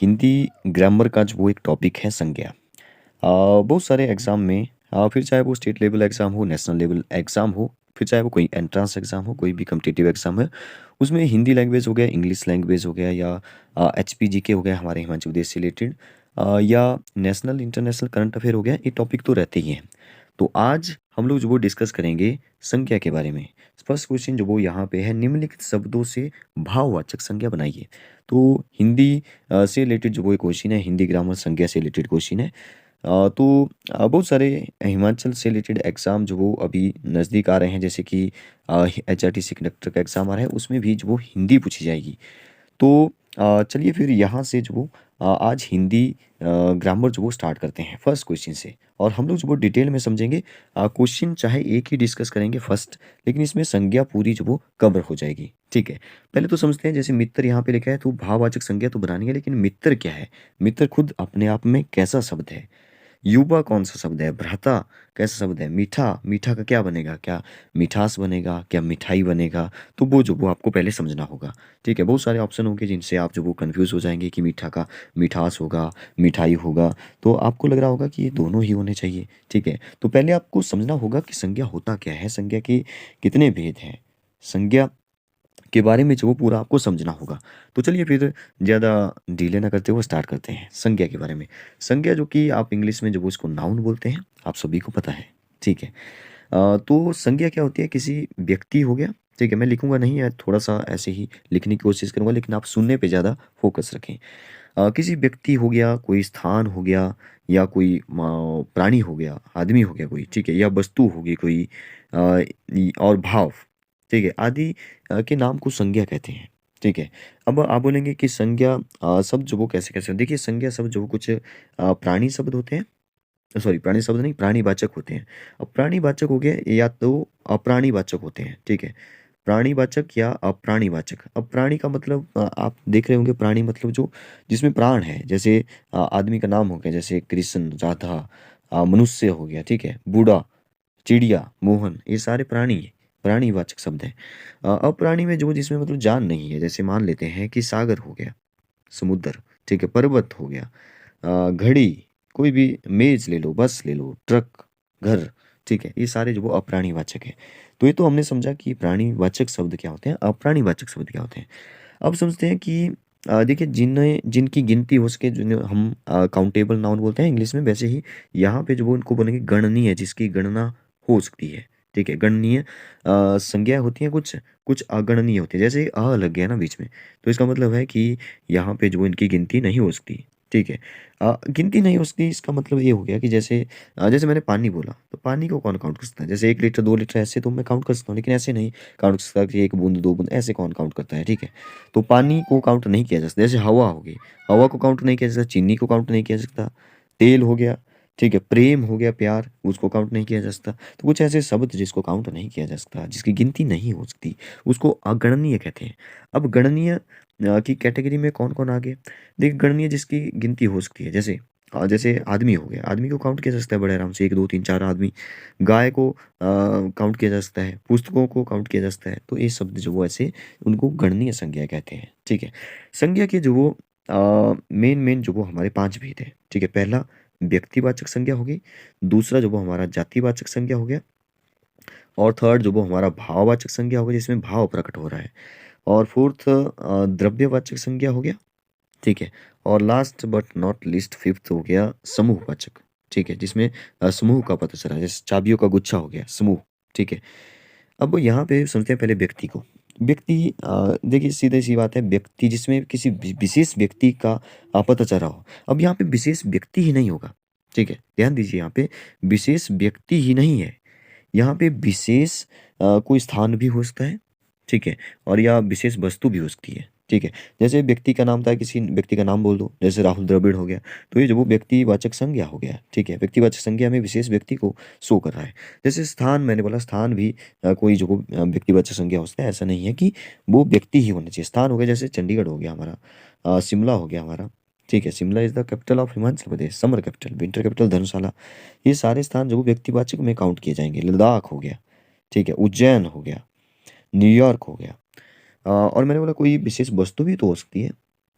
Hindi grammar का जो वो एक टॉपिक है संज्ञा। बहुत सारे एग्ज़ाम में फिर चाहे वो स्टेट लेवल एग्ज़ाम हो, नेशनल लेवल एग्ज़ाम हो, फिर चाहे वो कोई एंट्रेंस एग्ज़ाम हो, कोई भी कॉम्पिटिटिव एग्ज़ाम है, उसमें हिंदी लैंग्वेज हो गया, इंग्लिश लैंग्वेज हो गया या एचपीजीके हो गया हमारे हिमाचल प्रदेश से रिलेटेड, या नेशनल इंटरनेशनल करंट अफेयर हो गया, ये टॉपिक तो रहते ही हैं। तो आज हम लोग जो वो डिस्कस करेंगे संज्ञा के बारे में। फर्स्ट क्वेश्चन जो वो यहाँ पे है, निम्नलिखित शब्दों से भाववाचक संज्ञा बनाइए। तो हिंदी से रिलेटेड जो वो क्वेश्चन है, हिंदी ग्रामर संज्ञा से रिलेटेड क्वेश्चन है। तो बहुत सारे हिमाचल से रिलेटेड एग्ज़ाम जो वो अभी नज़दीक आ रहे हैं, जैसे कि एचआरटीसी कंडक्टर का एग्ज़ाम आ रहा है, उसमें भी जो वो हिंदी पूछी जाएगी। तो चलिए फिर यहाँ से जो आज हिंदी ग्रामर जो वो स्टार्ट करते हैं फर्स्ट क्वेश्चन से, और हम लोग जो वो डिटेल में समझेंगे। क्वेश्चन चाहे एक ही डिस्कस करेंगे फर्स्ट, लेकिन इसमें संज्ञा पूरी जो वो कवर हो जाएगी। ठीक है, पहले तो समझते हैं। जैसे मित्र यहाँ पे लिखा है, तो भाववाचक संज्ञा तो बनानी है, लेकिन मित्र क्या है? मित्र खुद अपने आप में कैसा शब्द है? युवा कौन सा शब्द है? भ्राता कैसा शब्द है? मीठा, मीठा का क्या बनेगा? क्या मिठास बनेगा? क्या मिठाई बनेगा? तो वो जो वो आपको पहले समझना होगा। ठीक है, बहुत सारे ऑप्शन होंगे जिनसे आप जो वो कन्फ्यूज़ हो जाएंगे कि मीठा का मिठास होगा, मिठाई होगा। तो आपको लग रहा होगा कि ये दोनों ही होने चाहिए। ठीक है, तो पहले आपको समझना होगा कि संज्ञा होता क्या है, संज्ञा के कितने भेद हैं, संज्ञा के बारे में जो वो पूरा आपको समझना होगा। तो चलिए फिर ज़्यादा डिले ना करते हुए स्टार्ट करते हैं संज्ञा के बारे में। संज्ञा जो कि आप इंग्लिश में जो वो इसको नाउन बोलते हैं, आप सभी को पता है। ठीक है, तो संज्ञा क्या होती है? किसी व्यक्ति हो गया। ठीक है, मैं लिखूंगा नहीं है, थोड़ा सा ऐसे ही लिखने की कोशिश करूंगा, लेकिन आप सुनने पे ज़्यादा फोकस रखें। किसी व्यक्ति हो गया, कोई स्थान हो गया, या कोई प्राणी हो गया, आदमी हो गया कोई, ठीक है, या वस्तु होगी कोई, और भाव, ठीक है, आदि के नाम को संज्ञा कहते हैं। ठीक है, अब आप बोलेंगे कि संज्ञा शब्द जो वो कैसे कैसे, देखिए संज्ञा शब्द जो वो कुछ प्राणी शब्द होते हैं, सॉरी प्राणी शब्द नहीं, प्राणीवाचक होते हैं। अब प्राणीवाचक हो गए या तो अप्राणीवाचक होते हैं। ठीक है, प्राणीवाचक या अप्राणीवाचक। अब प्राणी का मतलब आप देख रहे होंगे, प्राणी मतलब जो जिसमें प्राण है। जैसे आदमी का नाम हो गया, जैसे कृष्ण, राधा, मनुष्य हो गया, ठीक है, बूढ़ा, चिड़िया, मोहन, ये सारे प्राणी हैं, प्राणीवाचक शब्द हैं। अप्राणी में जो जिसमें मतलब जान नहीं है, जैसे मान लेते हैं कि सागर हो गया, समुद्र, ठीक है, पर्वत हो गया, घड़ी, कोई भी मेज ले लो, बस ले लो, ट्रक, घर, ठीक है, ये सारे जो वो अप्राणीवाचक है। तो ये तो हमने समझा कि प्राणीवाचक शब्द क्या होते हैं, अप्राणीवाचक शब्द क्या होते हैं। अब समझते हैं कि देखिए जिन्हें जिनकी गिनती हो सके, जिन्हें हम काउंटेबल नाउन बोलते हैं इंग्लिश में, वैसे ही यहाँ पे जो वो उनको बोलेंगे गणनीय, जिसकी गणना हो सकती है। ठीक है, गणनीय संज्ञा होती हैं, कुछ कुछ अगणनीय होती है। जैसे अ लग गया ना बीच में, तो इसका मतलब है कि यहाँ पे जो इनकी गिनती नहीं हो सकती। ठीक है, गिनती नहीं हो सकती, इसका मतलब ये हो गया कि जैसे जैसे मैंने पानी बोला, तो पानी को कौन काउंट कर सकता है? जैसे 1 लीटर 2 लीटर ऐसे तो मैं काउंट कर सकता हूँ, लेकिन ऐसे नहीं काउंट कर सकता कि 1 बूंद 2 बूंद, ऐसे कौन काउंट करता है? ठीक है, तो पानी को काउंट नहीं किया जा सकता। जैसे हवा होगी, हवा को काउंट नहीं किया जा सकता, चीनी को काउंट नहीं किया जा सकता, तेल हो गया, ठीक है, प्रेम हो गया, प्यार, उसको काउंट नहीं किया जा सकता। तो कुछ ऐसे शब्द जिसको काउंट नहीं किया जा सकता, जिसकी गिनती नहीं हो सकती, उसको अगणनीय कहते हैं। अब गणनीय की कैटेगरी में कौन कौन आ गए? देखिए, गणनीय जिसकी गिनती हो सकती है, जैसे जैसे आदमी हो गया, आदमी को काउंट किया जा सकता है बड़े आराम से, 1 2 3 4 आदमी। गाय को काउंट किया जा सकता है, पुस्तकों को काउंट किया जा सकता है। तो ये शब्द जो वो ऐसे, उनको गणनीय संज्ञा कहते हैं। ठीक है, संज्ञा के जो वो मेन मेन जो वो हमारे 5 भेद है। ठीक है, पहला व्यक्तिवाचक संज्ञा होगी, दूसरा जो वो हमारा जातिवाचक संज्ञा हो गया, और थर्ड जो वो हमारा भाववाचक संज्ञा होगा, जिसमें भाव प्रकट हो रहा है, और फोर्थ द्रव्यवाचक संज्ञा हो गया। ठीक है, और last but not least fifth हो गया समूहवाचक। ठीक है, जिसमें समूह का पता चला, जैसे चाबियों का गुच्छा हो गया, समूह। ठीक है, अब यहाँ पे समझते हैं पहले व्यक्ति को। व्यक्ति देखिए सीधी सी बात है, व्यक्ति जिसमें किसी विशेष व्यक्ति का पता चला हो। अब यहाँ पे विशेष व्यक्ति ही नहीं होगा। ठीक है, ध्यान दीजिए, यहाँ पे विशेष व्यक्ति ही नहीं है, यहाँ पे विशेष कोई स्थान भी हो सकता है। ठीक है, और या विशेष वस्तु भी हो सकती है। ठीक है, जैसे व्यक्ति का नाम था, किसी व्यक्ति का नाम बोल दो, जैसे राहुल द्रविड़ हो गया, तो ये जो वो व्यक्तिवाचक संज्ञा हो गया। ठीक है, व्यक्तिवाचक संज्ञा में विशेष व्यक्ति को शो कर रहा है। जैसे स्थान, मैंने बोला स्थान भी कोई जो वो व्यक्तिवाचक संज्ञा हो सकता है, ऐसा नहीं है कि वो व्यक्ति ही होना चाहिए। स्थान हो गया, जैसे चंडीगढ़ हो गया हमारा, शिमला हो गया हमारा। ठीक है, Shimla is the capital of Himachal Pradesh, summer capital, winter capital Dharamshala. ये सारे स्थान जो वो व्यक्तिवाचक में काउंट किए जाएंगे। लद्दाख हो गया, ठीक है, उज्जैन हो गया, न्यूयॉर्क हो गया। और मैंने बोला कोई विशेष वस्तु भी तो हो सकती है।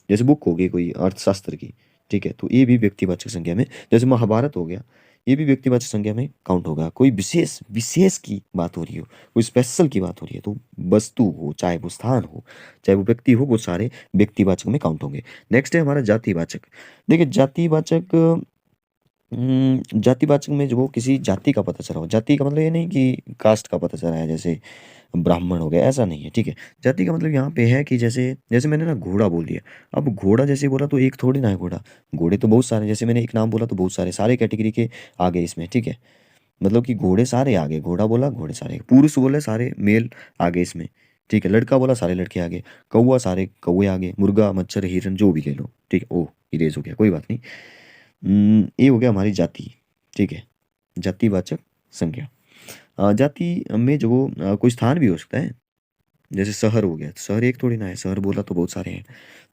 जैसे बुक हो गई कोई अर्थशास्त्र की, ठीक है, तो ये भी व्यक्तिवाचक संज्ञा में, जैसे महाभारत हो गया, ये भी व्यक्तिवाचक संज्ञा में काउंट होगा। कोई विशेष विशेष की बात हो रही हो, कोई स्पेशल की बात हो रही है, तो वस्तु हो, चाहे वो स्थान हो, चाहे वो व्यक्ति हो, वो सारे व्यक्तिवाचक में काउंट होंगे। नेक्स्ट है हमारा जातिवाचक। देखिए जातिवाचक, जातिवाचक में जो वो किसी जाति का पता चला हो, जाति का मतलब ये नहीं कि कास्ट का पता चला है, जैसे ब्राह्मण हो गया, ऐसा नहीं है, ठीक है। जाति का मतलब यहाँ पे है कि जैसे जैसे मैंने ना घोड़ा बोल दिया, अब घोड़ा जैसे बोला तो एक थोड़ी ना है घोड़ा, घोड़े तो बहुत सारे, जैसे मैंने एक नाम बोला तो बहुत सारे, सारे कैटेगरी के आ गए इसमें, ठीक है। मतलब कि घोड़े सारे आ गए, घोड़ा बोला घोड़े सारे, पुरुष बोले सारे मेल आ गए इसमें, ठीक है। लड़का बोला सारे लड़के आ गए, कौवा सारे कौवे आ गए, मुर्गा मच्छर हिरन जो भी ले लो, ठीक है। ओ इरेज हो गया, कोई बात नहीं। ये हो गया हमारी जाति, ठीक है, जातिवाचक संज्ञा। जाति में जो कोई स्थान भी हो सकता है, जैसे शहर हो गया, तो शहर एक थोड़ी ना है, शहर बोला तो बहुत सारे हैं।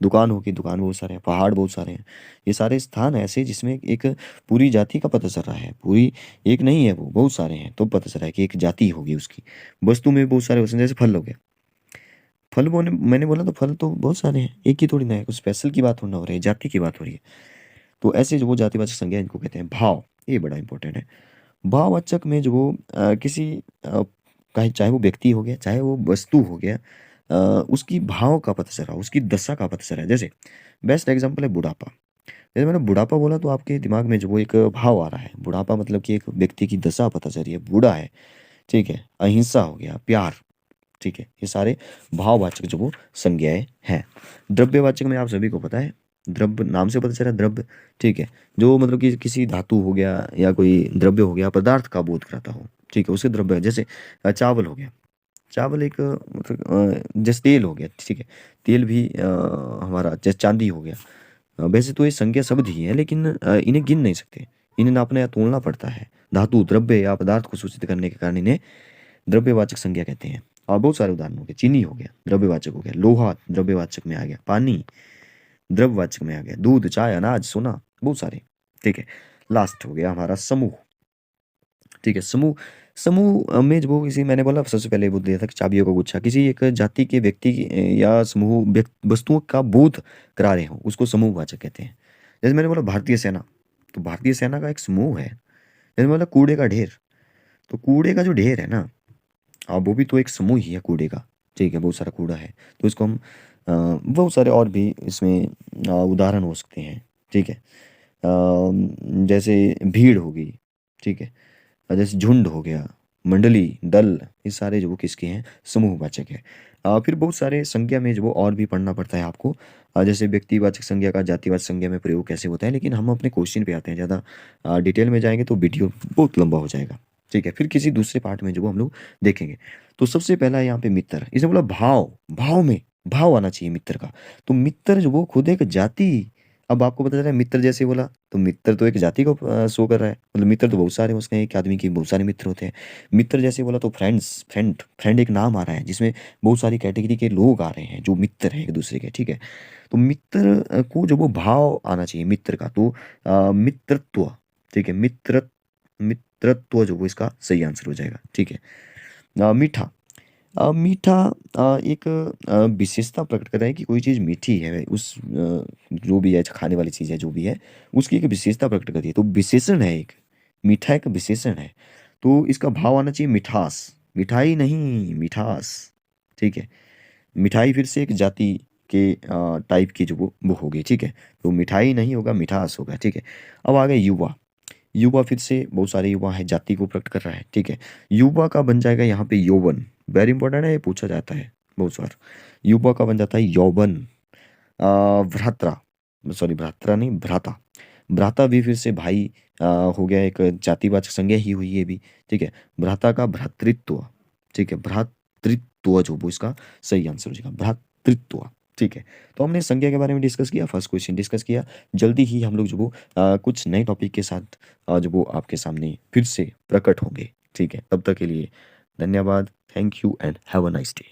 दुकान होगी, दुकान बहुत सारे हैं, पहाड़ बहुत सारे हैं। ये सारे स्थान ऐसे जिसमें एक पूरी जाति का पता चल रहा है, पूरी एक नहीं है, वो बहुत सारे हैं, तो पता चल रहा है कि एक जाति होगी उसकी। वस्तु में बहुत सारे वस्तु, जैसे फल हो गया, फल बोने मैंने बोला तो फल तो बहुत सारे हैं, एक ही थोड़ी ना है, कुछ स्पेशल की बात होना हो रही है, जाति की बात हो रही है। तो ऐसे जो वो जातिवाचक संज्ञा, इनको कहते हैं भाव। ये बड़ा इंपॉर्टेंट है। भाववाचक में जो वो किसी चाहे वो व्यक्ति हो गया, चाहे वो वस्तु हो गया, उसकी भाव का पता चल रहा है, उसकी दशा का पता चल रहा है। जैसे बेस्ट एग्जांपल है बुढ़ापा। जैसे मैंने बुढ़ापा बोला तो आपके दिमाग में जो वो एक भाव आ रहा है, बुढ़ापा मतलब कि एक व्यक्ति की दशा पता चल रही है, बूढ़ा है, ठीक है। अहिंसा हो गया, प्यार, ठीक है। ये सारे भाववाचक जो वो संज्ञाएं हैं। द्रव्यवाचक में आप सभी को पता है, द्रव्य नाम से पता चला, द्रव्य, ठीक है, जो मतलब कि किसी धातु हो गया या कोई द्रव्य हो गया, पदार्थ का बोध कराता हो, ठीक है, उसे द्रव्य है। जैसे चावल हो गया, चावल एक मतलब जैसे तेल हो गया, ठीक है, तेल भी हमारा जैसे चांदी हो गया। वैसे तो ये संज्ञा शब्द ही है, लेकिन इन्हें गिन नहीं सकते, इन्हें नापना या तोलना पड़ता है। धातु द्रव्य या पदार्थ को सूचित करने के कारण इन्हें द्रव्यवाचक संज्ञा कहते हैं। और बहुत सारे उदाहरण हो गए, चीनी हो गया द्रव्यवाचक हो गया, लोहा द्रव्यवाचक में आ गया, पानी द्रव्यवाचक में आ गया, दूध चाय अनाज सोना, बहुत सारे, ठीक है। लास्ट हो गया हमारा समूह, ठीक है। समूह, समूह में जो वो किसी, मैंने बोला सबसे पहले बोल दिया था कि चाबियों का गुच्छा, किसी एक जाति के व्यक्ति या समूह वस्तुओं का बोध करा रहे हो, उसको समूहवाचक कहते हैं। जैसे मैंने बोला भारतीय सेना, तो भारतीय सेना का एक समूह है। जैसे बोला कूड़े का ढेर, तो कूड़े का जो ढेर है ना, वो भी तो एक समूह ही है कूड़े का, ठीक है, बहुत सारा कूड़ा है, तो इसको हम बहुत सारे और भी इसमें उदाहरण हो सकते हैं, ठीक है। जैसे भीड़ हो गई, ठीक है, जैसे झुंड हो गया, मंडली, दल, ये सारे जो वो किसके हैं, समूहवाचक है। फिर बहुत सारे संज्ञा में जो वो और भी पढ़ना पड़ता है आपको, जैसे व्यक्तिवाचक संज्ञा का जातिवाचक संज्ञा में प्रयोग कैसे होता है, लेकिन हम अपने क्वेश्चन पे आते हैं, ज़्यादा डिटेल में जाएंगे तो वीडियो बहुत लंबा हो जाएगा, ठीक है। फिर किसी दूसरे पार्ट में जो वो हम लोग देखेंगे। तो सबसे पहला यहाँ पे मित्र, इसे बोला भाव, भाव में भाव आना चाहिए मित्र का। तो मित्र जो वो खुद एक जाति, अब आपको पता चला है मित्र जैसे बोला, तो मित्र तो एक जाति को शो कर रहा है, मतलब मित्र तो बहुत सारे हो सकते हैं, एक आदमी के बहुत सारे मित्र होते हैं। मित्र जैसे बोला तो फ्रेंड्स, फ्रेंड, फ्रेंड एक नाम आ रहा है जिसमें बहुत सारी कैटेगरी के लोग आ रहे हैं जो मित्र हैं एक दूसरे के, ठीक है। तो मित्र को जो वो भाव आना चाहिए मित्र का, तो मित्रत्व, ठीक है, मित्रत्व जो वो इसका सही आंसर हो जाएगा, ठीक है। मीठा, मीठा एक विशेषता प्रकट कर रहा है कि कोई चीज़ मीठी है, उस जो भी है खाने वाली चीज़ है जो भी है, उसकी एक विशेषता प्रकट करती है, तो विशेषण है एक, मीठा एक विशेषण है, तो इसका भाव आना चाहिए मिठास, मिठाई नहीं मिठास, ठीक है। मिठाई फिर से एक जाति के टाइप की जो वो होगी, ठीक है, तो मिठाई नहीं होगा, मिठास होगा, ठीक है। अब आ गए युवा, युवा फिर से बहुत सारे युवा है, जाति को प्रकट कर रहा है, ठीक है। युवा का बन जाएगा यहाँ पे यौवन, वेरी इंपॉर्टेंट है, ये पूछा जाता है बहुत बार। युवा का बन जाता है यौवन। भ्रात्रा, सॉरी भ्रात्रा नहीं, भ्राता, भ्राता भी फिर से भाई हो गया, एक जातिवाचक संज्ञा ही हुई ये भी, ठीक है। भ्राता का भ्रातृत्व, ठीक है, भ्रातृत्व जो वो इसका सही आंसर हो जाएगा, भ्रातृत्व, ठीक है। तो हमने संज्ञा के बारे में डिस्कस किया, फर्स्ट क्वेश्चन डिस्कस किया। जल्दी ही हम लोग जो वो कुछ नए टॉपिक के साथ जो वो आपके सामने फिर से प्रकट होंगे, ठीक है। तब तक के लिए धन्यवाद, thank you and have a nice day.